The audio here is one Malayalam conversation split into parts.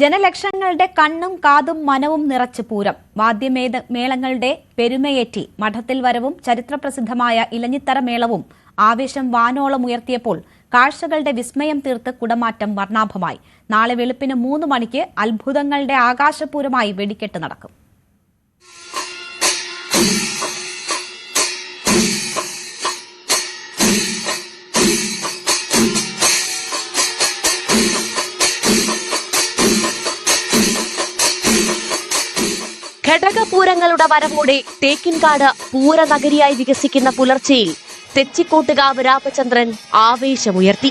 ജനലക്ഷങ്ങളുടെ കണ്ണും കാതും മനവും നിറച്ച് പൂരം വാദ്യമേളങ്ങളുടെ പെരുമയേറ്റി മഠത്തിൽ വരവും ചരിത്രപ്രസിദ്ധമായ ഇലഞ്ഞിത്തറ മേളവും ആവേശം വാനോളം ഉയർത്തിയപ്പോൾ കാഴ്ചകളുടെ വിസ്മയം തീർത്ത് കുടമാറ്റം വർണ്ണാഭമായി. നാളെ വെളുപ്പിന് 3 മണിക്ക് അത്ഭുതങ്ങളുടെ ആകാശപൂരമായി വെടിക്കെട്ട് നടക്കും. ഘടകപൂരങ്ങളുടെ വരവോടെ തേക്കിൻകാട് പൂരനഗരിയായി വികസിക്കുന്ന പുലർച്ചയിൽ തെച്ചിക്കോട്ടുകാവ് രാമചന്ദ്രൻ ആവേശമുയർത്തി.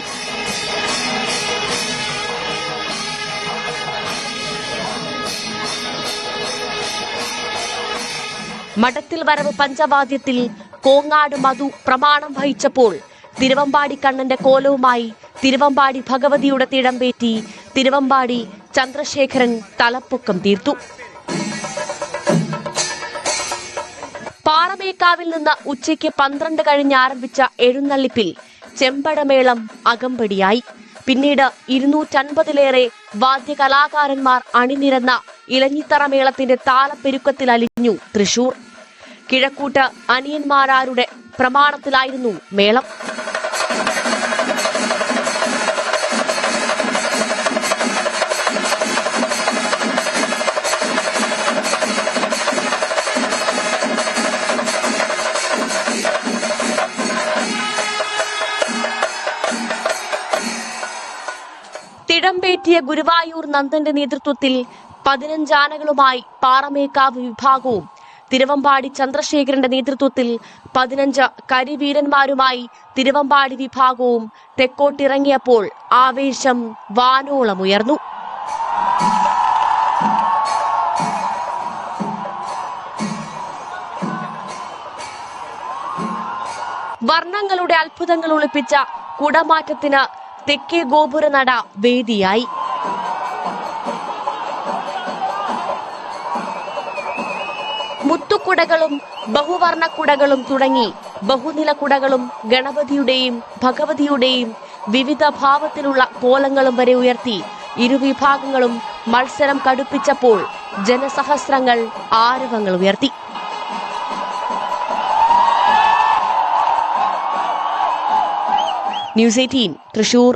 മഠത്തിൽ വരവ് പഞ്ചവാദ്യത്തിൽ കോങ്ങാട് മധു പ്രമാണം വഹിച്ചപ്പോൾ തിരുവമ്പാടി കണ്ണന്റെ കോലവുമായി തിരുവമ്പാടി ഭഗവതിയുടെ തിടമ്പേറ്റി തിരുവമ്പാടി ചന്ദ്രശേഖരൻ തലപ്പൊക്കം തീർത്തു. പാറമേക്കാവിൽ നിന്ന് ഉച്ചയ്ക്ക് 12 കഴിഞ്ഞ് ആരംഭിച്ച എഴുന്നള്ളിപ്പിൽ ചെമ്പടമേളം അകമ്പടിയായി. പിന്നീട് 250-ലേറെ വാദ്യകലാകാരന്മാർ അണിനിരന്ന ഇലഞ്ഞിത്തറ മേളത്തിന്റെ താളപ്പെരുക്കത്തിൽ അലിഞ്ഞു തൃശൂർ. കിഴക്കൂട്ട് അനിയന്മാരാരുടെ പ്രമാണത്തിലായിരുന്നു മേളം. തിടമ്പേറ്റിയ ഗുരുവായൂർ നന്ദന്റെ നേതൃത്വത്തിൽ 15 ആനകളുമായി പാറമേക്കാവ് വിഭാഗവും തിരുവമ്പാടി ചന്ദ്രശേഖരന്റെ നേതൃത്വത്തിൽ 15 കരിവീരന്മാരുമായി തിരുവമ്പാടി വിഭാഗവും തെക്കോട്ടിറങ്ങിയപ്പോൾ ആവേശം വാനോളമുയർന്നു. വർണ്ണങ്ങളുടെ അത്ഭുതങ്ങൾ ഒളിപ്പിച്ച കുടമാറ്റത്തിന് തെക്കേ ഗോപുരനട വേദിയായി. മുത്തുക്കുടകളും ബഹുവർണ്ണക്കുടകളും തുടങ്ങി ബഹുനില കുടകളും ഗണപതിയുടെയും ഭഗവതിയുടെയും വിവിധ ഭാവത്തിലുള്ള കോലങ്ങളും വരെ ഉയർത്തി ഇരുവിഭാഗങ്ങളും മത്സരം കടുപ്പിച്ചപ്പോൾ ജനസഹസ്രങ്ങൾ ആരവങ്ങൾ ഉയർത്തി. ന്യൂസ് 18 തൃശൂർ.